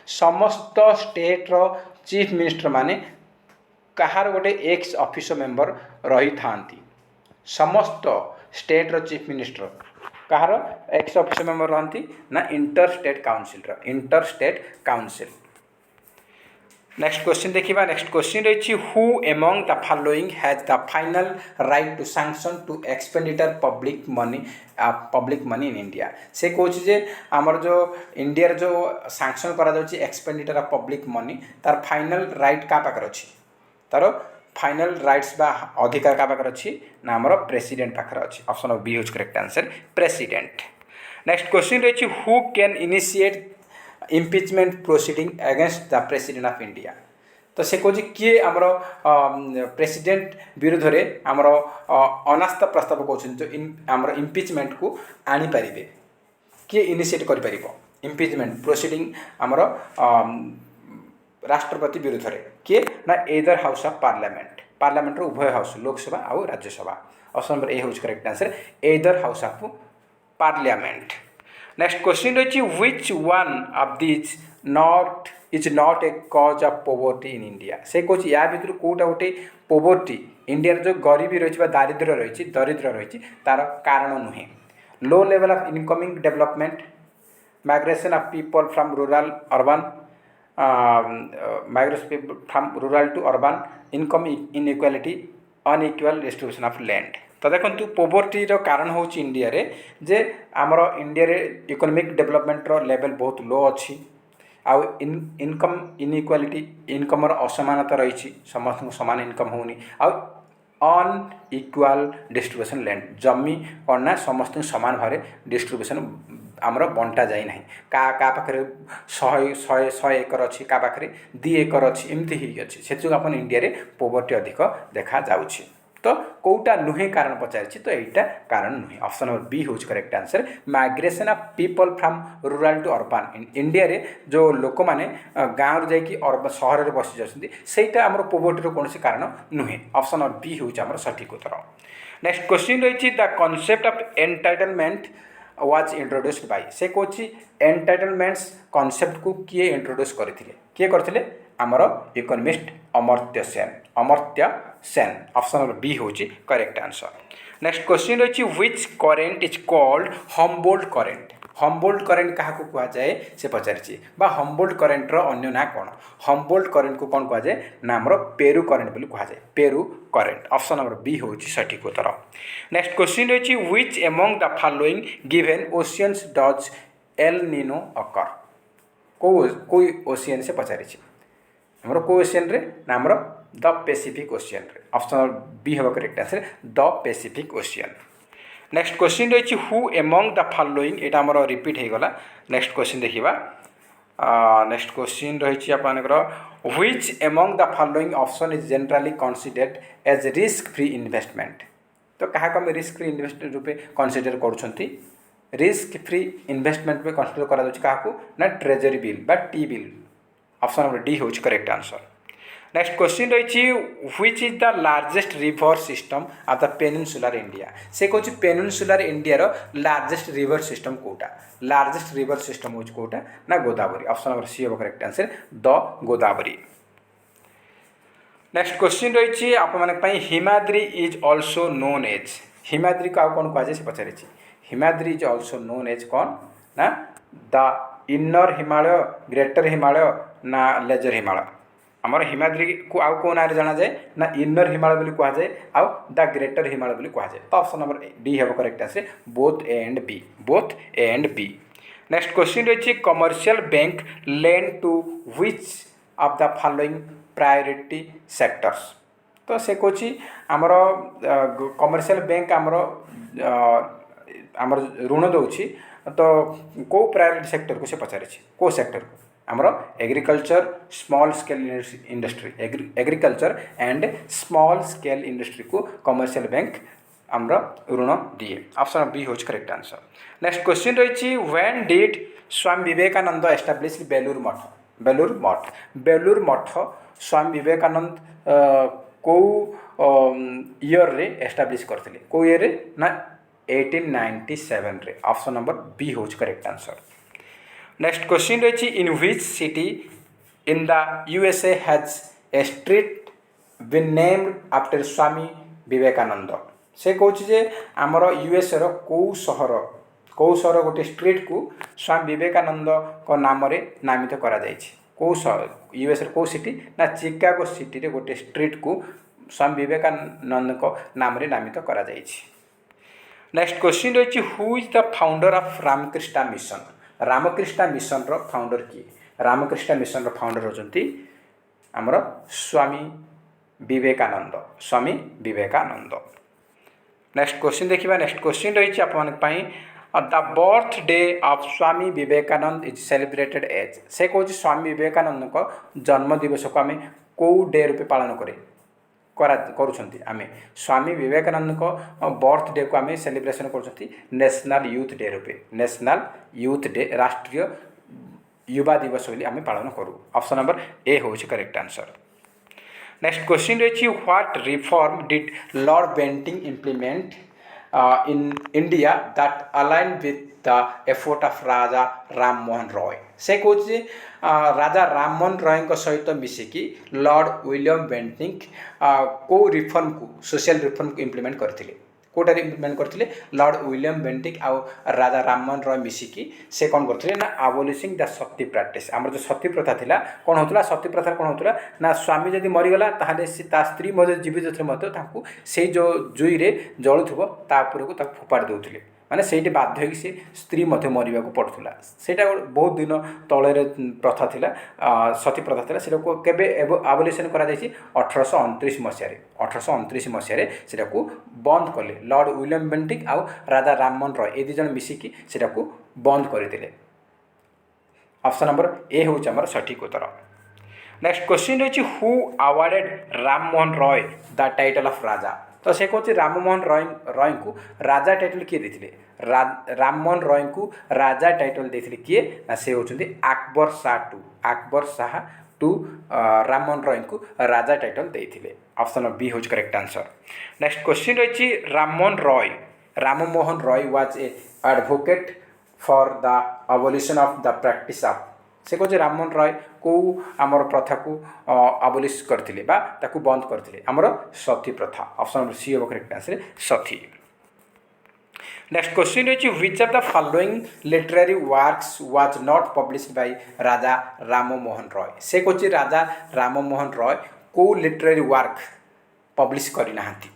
समस्त स्टेट रो चीफ मिनिस्टर माने कहार गोटे एक्स ऑफिसो मेंबर रही था समस्त स्टेट रो चीफ मिनिस्टर कहार एक्स ऑफिसो मेंबर रहती ना inter state council. Next question देखिबा नेक्स्ट क्वेश्चन रही who among the following has the final right to sanction to expenditure public money in India से कौन जे आमर जो इंडिया जो सैंक्शन करा जाउची एक्सपेंडिचर ऑफ पब्लिक मनी तार फाइनल राइट का पाकर अछि तार फाइनल राइट्स बा अधिकार का पाकर अछि ना आमर प्रेसिडेंट पाकर अछि option B is correct answer president. Next question रही who can initiate impeachment proceeding against the president of India तो से कौन किए आमर प्रेसिडेंट विरुद्ध में आमर अनास्था प्रस्ताव कौन जो आमर इम्पिचमेंट को आनी पारिबे किए इनिशिएट कर इम्पिचमेंट प्रोसीडिंग आमर राष्ट्रपति विरुद्ध में किए ना एदर हाउस ऑफ पार्लियामेंट उभय हाउस लोकसभा और राज्यसभा ऑप्शन नंबर ए हूँ correct answer either house of parliament. Next question रही which one of this not is not a cause of poverty in India से कौन या भर कौटा गोटे पॉवर्टी इंडिया जो गरीबी रही दारिद्र्य रही दरिद्र रही तार कारण नुहे low level of incoming development migration of people from rural urban migration from rural to urban income inequality unequal distribution of land तो देखो पोवर्टी कारण हूँ इंडिया रे जे आमर इंडिया रे इकोनॉमिक डेवलपमेंट रो लेवल बहुत लो अच्छी आउ इनकम इनइक्वालिटी इनकम असमानता रही समस्त समान इनकम होनी आउ अनइक्वाल डिस्ट्रीब्यूशन लैंड जमी और ना समस्त समान भाव डिस्ट्रीब्यूशन आमर बंटा जाए ना का पाखे 100 एकर अच्छी का पाखे 2 एकर अच्छी एमती ही अच्छी से आप इंडिया रे पोवर्टी अधिक देखा जाउछि तो कौटा नुहे कारण पचारि तो यहीटा कारण नुहे ऑप्शन नंबर बी हूँ correct answer migration of people from rural to urban India रे जो लोक मैंने गाँव जाकि सहर में बसी जाती सहीटा आम पोवर्टी कौन कारण नुहे ऑप्शन नंबर बी हूँ आम सठिक उत्तर। नेक्स्ट क्वेश्चन रही the concept of entitlement was introduced by से कौन एंटाइटलमेंट्स कॉन्सेप्ट को किए इंट्रोड्यूस करते आमर economist Amartya Sen option number B हूँ करेक्ट आंसर। नेक्स्ट क्वेश्चन रही which current is called Humboldt current क्या कहुए से पचारि हम्बोल्ट करेंट अन्य ना कौन हम्बोल्ट करेंट को कौन कहुए ना आमर पेरू करेंट बोली कहुए Peru current option number B हूँ सठिक उत्तर। नेक्स्ट क्वेश्चन रही which among the following given oceans does El Nino occur कोई ओशियन से पचारि आमर को ओशियन रे ना आमर द पैसिफिक ओशियन रे ऑप्शन नंबर बी हम correct answer the Pacific ocean. Next question रही हु एमंग द फॉलोइंग एटा आमर रिपीट हो गला नेक्स्ट क्वेश्चन देखिबा नेक्स्ट क्वेश्चन रही आपनकर which among the following option is generally considered as risk free investment तो क्या हम रिस्क फ्री इन्वेस्टमेंट रूपे कंसीडर करुँच रिस्क फ्री इन्वेस्टमेंट पे कंसीडर करा क्या ना ट्रेजरी बिल बा T bill option number D हूँ करेक्ट आंसर। नेक्स्ट क्वेश्चन रही which is the largest river system of the peninsular India से कौन पेनिनसुलर इंडिया रो लार्जेस्ट रिवर सिस्टम कोटा लार्जेस्ट रिवर सिस्टम हूँ कोटा ना गोदावरी ऑप्शन नंबर सी हम correct answer the Godavari. Next question रही आप Himadri is also known as Himadri को कौन कहुए से पचारि Himadri is also known as कौन ना the inner Himalaya greater Himalaya ना लेजर हिमालय आमर हिमाद्री को आउ कौ ना जाना जाए ना इनर हिमालय बोली कहुए आउ द ग्रेटर हिमालय बोली कहुए तो ऑप्शन नंबर डी हम correct answer both A and B. Next question रही commercial bank lend to which of the following priority sectors तो से कौन आमर कमर्शियल बैंक आमर ऋण दौची तो कौ प्रायोरिटी सेक्टर को से पचारि कौ सेक्टर को आमर agriculture small scale industry agriculture and small scale industry को कमर्शियल बैंक आमर ऋण दिए ऑप्शन बी हूँ करेक्ट आंसर। नेक्स्ट क्वेश्चन रही when did Swami Vivekananda establish Belur Math Swami Vivekananda कौ ईयर रे एस्टाब्लिश करते कौ ईयर रे ना 1897 रे ऑप्शन नंबर बी होच करेक्ट आंसर। नेक्स्ट क्वेश्चन रही in which city in the USA has a street been named after Swami Vivekananda. से कौच जे आमर यूएसए रो कौ सहर गोटे स्ट्रीट को स्वामी विवेकानंद को नाम रे नामित करा जायछि। कौ सहर यूएस रो कौ सिटी ना चिकागो सिटी रे गोटे स्ट्रीट को स्वामी विवेकानंद को नाम रे नामित करा जायछि। नेक्स्ट क्वेश्चन रही who is the founder of Ramakrishna Mission. Ramakrishna Mission रो फाउंडर किए? रामकृष्ण मिशन रो फाउंडर होचंती हमर स्वामी विवेकानंद। स्वामी विवेकानंद। नेक्स्ट क्वेश्चन देखिबा। नेक्स्ट क्वेश्चन रही आपन पई the birthday of Swami Vivekananda is celebrated as. से कहूँ स्वामी विवेकानंद को जन्म दिवस को आम कौ डे रूपे पालन करुँच आम स्वामी विवेकानंद को बर्थडे को आम सेलिब्रेशन कर नेशनल यूथ डे रूपे। नेशनल यूथ डे राष्ट्रीय युवा दिवस बोली आम पालन करूँ। ऑप्शन नंबर ए हूँ करेक्ट आंसर। नेक्स्ट क्वेश्चन रही what reform did lord Bentinck implement in India that aligned with the effort of Raja Ram Mohan Roy. से कौच राजा राम मोहन रॉय सहित मिसिकी लॉर्ड विलियम बेंटिंग को रिफॉर्म को सोशल रिफॉर्म को इम्प्लीमेंट करथिले। कोटारे इम्प्लीमेंट करथिले लॉर्ड विलियम बेंटिंग आउ राजा राम मोहन रॉय मिसिकी से कौन करथिले ना आबोलिशिंग द सती प्रैक्टिस। आमर जो सती प्रथा थिला कौन होतला सती प्रथा कौन होतला ना स्वामी जदि मरीगला ताहले से ता स्त्री मध्य जीवित थे मध्य ताकू से जो जुई रे जळुथबो ता ऊपर को ताकू फोपाड़ी दउथिले। माने सेठी बाध्य होगी से स्त्री मध्य मरिबा को पड़थुला। सेटा बहुत दिन तळे प्रथा थिला सती प्रथा थिला। सेटा को केबे आबोलिशन करा जायछि 1829 मसिया रे। 1829 मसिया रे सेटा को बंद करले लॉर्ड विलियम बेंटिंग आउ राजा राम मोहन रॉय ए दि जन मिसिकी सेटा को बंद करथिले। ऑप्शन नंबर ए होछ हमर सठिक उत्तर। नेक्स्ट क्वेश्चन रही who awarded Ram Mohan Roy the title of Raja. तो से कहते राम मोहन रॉय को राजा टाइटल किए देथिले? राम मोहन रॉय को राजा टाइटल देथिले किए ना से होचंती अकबर शाह टू। अकबर शाह टू राम मोहन रॉय को राजा टाइटल देथिले। ऑप्शन नंबर बी होच करेक्ट आंसर। नेक्स्ट क्वेश्चन रही Ram Mohan Roy was a advocate for the abolition of the practice of. से कहते राम मोहन रॉय को आमर प्रथा को आबोलिश करथिले बा ताकू बंद करथिले आमर सती प्रथा। ऑप्शन नंबर सी होबो correct answer sati. Next question रही which of the following literary works was not published by Raja Ram Mohan Roy. से कहते राजा राम मोहन रॉय को लिटरेरी वर्क पब्लिश करि नाहंती।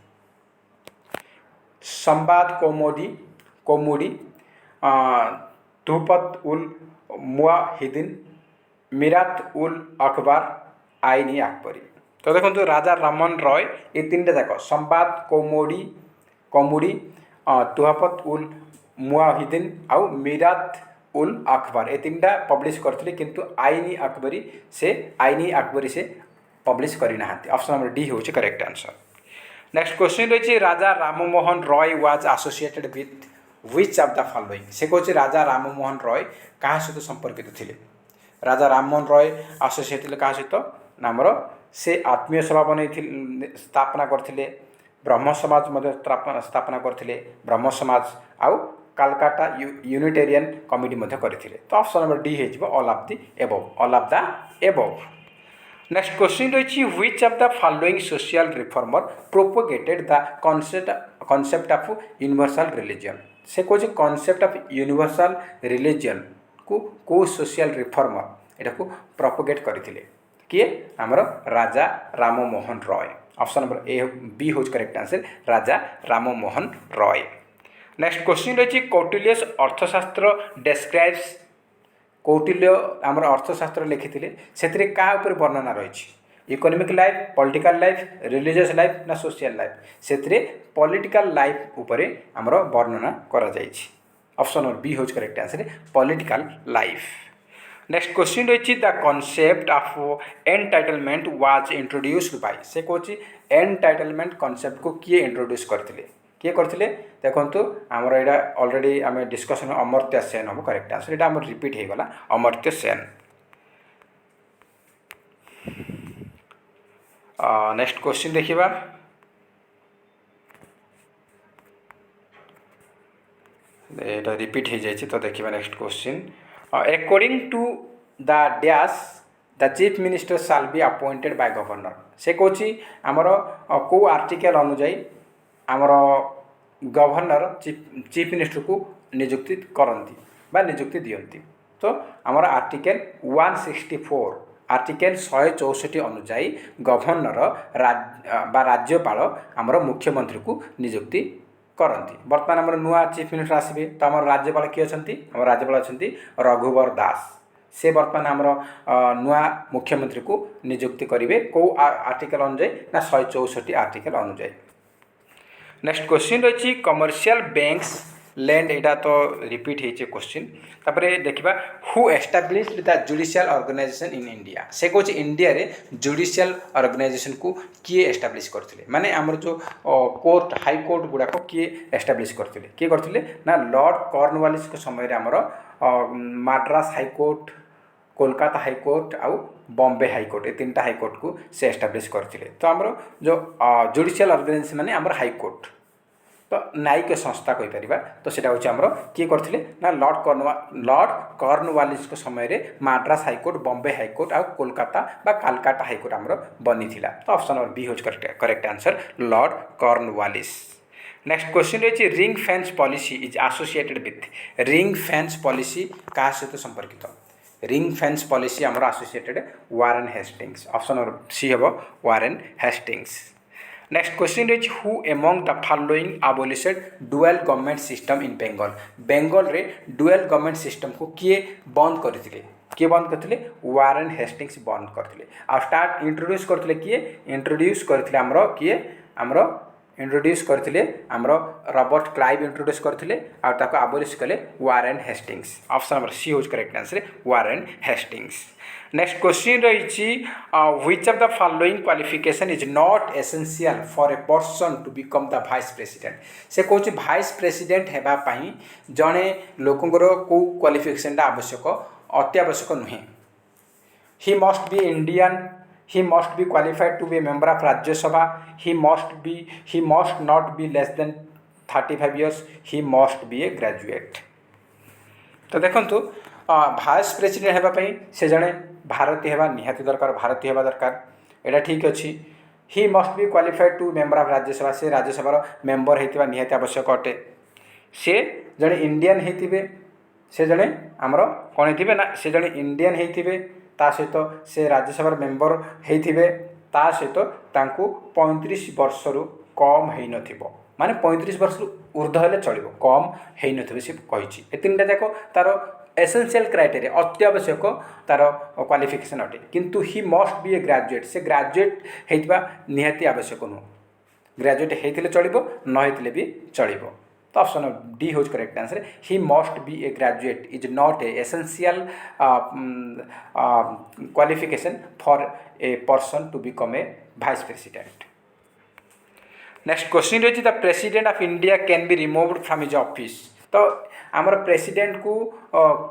संवाद कौमुदी तुहफत उल मुआहिदीन मीरात उल अखबार आईनी अकबरी। तो देखो राजा राम मोहन रॉय ये तीन जाक संवाद कौमुदी तुहफत उल मुआहिदीन आउ मीरात उल अखबार ये तीन पब्लिश करथिले किंतु आईनी अकबरी से पब्लिश करि नाहंती। ऑप्शन नंबर डी होची करेक्ट आंसर। नेक्स्ट क्वेश्चन रही Raja Ram Mohan Roy was associated with which of the following. से कहते राजा राम मोहन रॉय क्या सहित संपर्कित थिले? राजा राम मोहन रॉय एसोसिएट क्या सहित नामर से आत्मीय सभा बन स्थापना करथिले ब्रह्म समाज स्थापना करथिले ब्रह्म समाज आउ कलकाता यूनिटेरियन कमिटी करथिले। तो ऑप्शन नंबर डी है all of the above. Next question रही which of the following social reformer propagated the concept of universal religion. से कौन कॉन्सेप्ट ऑफ यूनिवर्सल रिलीजन को सोशल रिफॉर्मर एटा को प्रोपोगेट करथिले किए हमर Raja Ram Mohan Roy. Option number A B होज correct answer Raja Ram Mohan Roy. Next question रही कौटिल्यस अर्थशास्त्र डेस्क्राइब्स। कौटिल्य आमर अर्थशास्त्र लिखिथिले सेतिरे का ऊपर वर्णना रही economic life political life religious life ना सोशल लाइफ सेतिरे पॉलिटिकल लाइफ ऊपर आमर वर्णना करा जायछि। ऑप्शन नंबर बी होज correct answer political life. Next question रही the concept of entitlement was introduced by. से कहूँ एंटाइटलमेंट कॉन्सेप्ट को किए इंट्रोड्यूस करथिले किए करथिले देखंतु हमर एडा ऑलरेडी आम डिस्कशन अमर्त्य सेन हम करेक्ट आंसर एटा हमर रिपीट हो गला अमर्त्य सेन। नेक्स्ट क्वेश्चन देखिबा। एटा रिपीट हो जाए तो देखिए next question according to the dash the chief minister shall be appointed by governor से कौच आमर को आर्टिकल अनुजाई आमर गवर्नर चीफ मिनिस्टर को नियुक्ति करती बा नियुक्ति दियंती तो आमर आर्टिकल 164 आर्टिकल 164 अनुजाई गवर्नर राज्यपाल आमर मुख्यमंत्री को नियुक्ति करती बर्तमान आमर नुआ चीफ मिनिस्टर आसबे तो आम राज्यपाल किए आम राज्यपाल अच्छा रघुवर दास से बर्तमान आमर नुआ मुख्यमंत्री को नियुक्ति करेंगे कौ आर्टिकल अनुजाई ना 164 आर्टिकल अनुजाई। नेक्स्ट क्वेश्चन रही कमर्शियल बैंक्स लैंड एटा तो रिपीट हो क्वेश्चन तापर देखा who established the judicial organisation in India से कौन इंडिया रे जुडिशियल ऑर्गेनाइजेशन को किए एस्टाब्लिश करथिले माने हमर जो कोर्ट हाई कोर्ट गुड़ाक किए एस्टाब्लिश करथिले किए करथिले ना लॉर्ड कॉर्नवालिस के समय रे हमर Madras high court Kolkata high court आउ बॉम्बे हाई कोर्ट ये तीन हाई कोर्ट को से एस्टाब्लिश करथिले तो हमर जो जुडिशियल ऑर्गेनाइजेशन माने हमर हाई कोर्ट तो न्यायिक संस्था कहीपर तो सीटा हूँ आमर किए करथिले ना लॉर्ड कॉर्नवालिस के समय रे मद्रास हाईकोर्ट बॉम्बे हाईकोर्ट आ कोलकाता बा कालकाटा हाईकोर्ट आमर बनी थिला तो ऑप्शन नंबर बी होज correct answer Lord Cornwallis. Next question रही ring fence policy is associated with ring fence policy क्या सहित संपर्कित रिंग फेंस पॉलिसी आमर associated Warren Hastings option number C हम वारेन हेस्टिंग्स। नेक्स्ट क्वेश्चन रही who among the following abolished dual government system in Bengal Bengal रे dual government system को किए बंद करथिले किए बंद करथिले वारेन हेस्टिंग्स बंद करथिले आ स्टार्ट इंट्रोड्यूस करथिले किए इंट्रोड्यूस करथिले हमरो किए हमरो इंट्रोड्यूस करथिले हमरो रॉबर्ट क्लाइव इंट्रोड्यूस करथिले आ ताको अबोलिश कले Warren Hastings option number C होज correct answer Warren Hastings. Next question रही which of the following qualification is not essential for a person to become the vice president से कौन vice president हेबाई जड़े लोकंर कौ qualification आवश्यक अत्यावश्यक नुहे ही must B Indian he must be qualified to be a member of Rajya Sabha he must not be less than 35 years he must be a graduate। तो देखंतु vice president हेबाई से जड़े भारतीय हेबा निहाती दरकार भारतीय हेबा दरकार एटा ठीक अच्छी he must be qualified to member of Rajya Sabha से राज्यसभार मेम्बर होता निहाती आवश्यक अटे से जड़े इंडियन होते से जड़े आमर कौन होते ना से जड़े इंडियन होते ता सहित से राज्यसभार मेम्बर होते ता सहित तांकु 35 वर्ष रु कम हो नथिबो माने 35 वर्ष ऊर्ध्व हेले चलिबो कम हो नथिबो से कहिछि ए तीनटा जाक तार एसेंशियल क्राइटेरिया अत्यावश्यक तार क्वालिफिकेशन अटे किंतु ही मस्ट बी ए ग्रेजुएट से ग्रेजुएट होइतबा निहाती आवश्यक नु ग्रेजुएट होइतिले चलिबो न होइतिले भी चलिबो तो ऑप्शन डी होज correct answer he must be a graduate is not a essential qualification for a person to become a vice president. Next question रही the president of India can be removed from his office तो आमर president को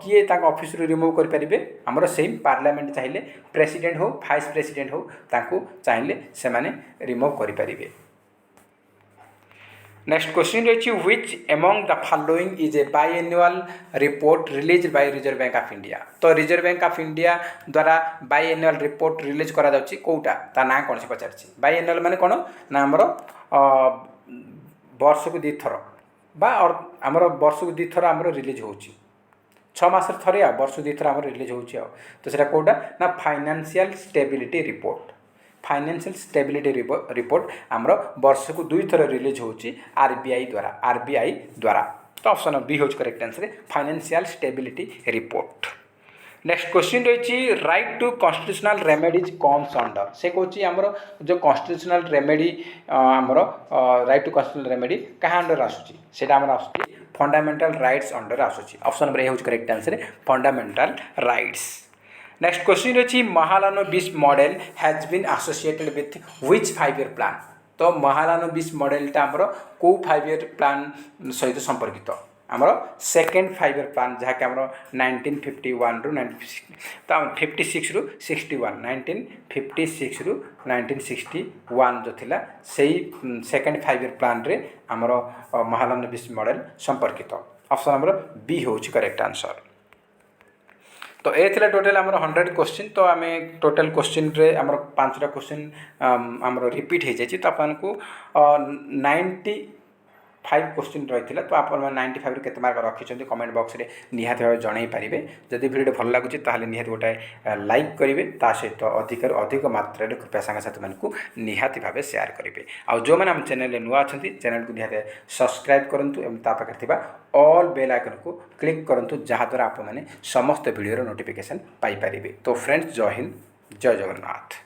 किए office remove करें आमर same parliament चाहिए president हो vice president हो ताकू चाहिए से माने रिमूव करें। नेक्स्ट क्वेश्चन रही which among the following is a biannual report release by Reserve bank of India तो रिजर्व बैंक ऑफ इंडिया द्वारा बायएनुअल रिपोर्ट रिलीज करा जाउची कोटा ता ना कौन से पचारछि बायएनुअल माने कोन ना हमर वर्ष को दी थर बा और आमर वर्ष को दी थर आमर रिलीज होउची 6 मास थरे आ वर्ष दी थर आमर रिलीज होउची तो सेटा कोटा ना financial stability report financial stability report आमर वर्ष को 2 थर रिलीज होउची आरबीआई द्वारा तो ऑप्शन बी होज correct answer financial stability report. Next question रही right to constitutional remedies comes under से कौन आमर जो कॉन्स्टिट्यूशनल रेमेडी आमर राइट टू कॉन्स्टिट्यूशनल रेमेडी क्या अंडर आसूची सेटा आमर आसूची फंडामेंटल राइट्स अंडर आसूची ऑप्शन नंबर ए होज correct answer fundamental rights. Next question रही Mahalanobis model has been associated with which 5 year plan तो महालानोबिस मॉडलटा आमर को 5 ईयर प्लान सहित संपर्कित आमर सेकेंड 5 ईयर प्लान जहाँकि आमर 1951 रु 56 रु 61 1956 रु 1961 जो थिला सेही सेकेंड 5 ईयर प्लान रे आमर महालानोबिस मॉडल संपर्कित ऑप्शन नंबर बी हूँ करेक्ट आंसर। तो ये थिला टोटल आमर 100 क्वेश्चन। तो आम टोटल क्वेश्चन रे आमर 5टा क्वेश्चन आमर रिपीट हो जाए तो आपको 95 क्वेश्चन रही है। तो आप 95 रू केते मार्क रखिंट कमेंट बॉक्स रे निहाती भाव जन पारे। जदि वीडियो भल लगुच ताहले निहाती गोटे लाइक करेंगे ता सहित अधिक अधिक मात्रा कृपया सांगसाथी मानक निहाती भाव शेयर करेंगे। आउ जो मैंने आम चैनल नुआ अच्छा चैनल को निहाती सब्सक्राइब करूँ एवं ता पाखे ऑल बेल आइकन को क्लिक करूँ जहाँद्वारा आप समस्त वीडियो नोटिफिकेशन पाइपर। तो फ्रेंड्स जय हिंद जय जगन्नाथ।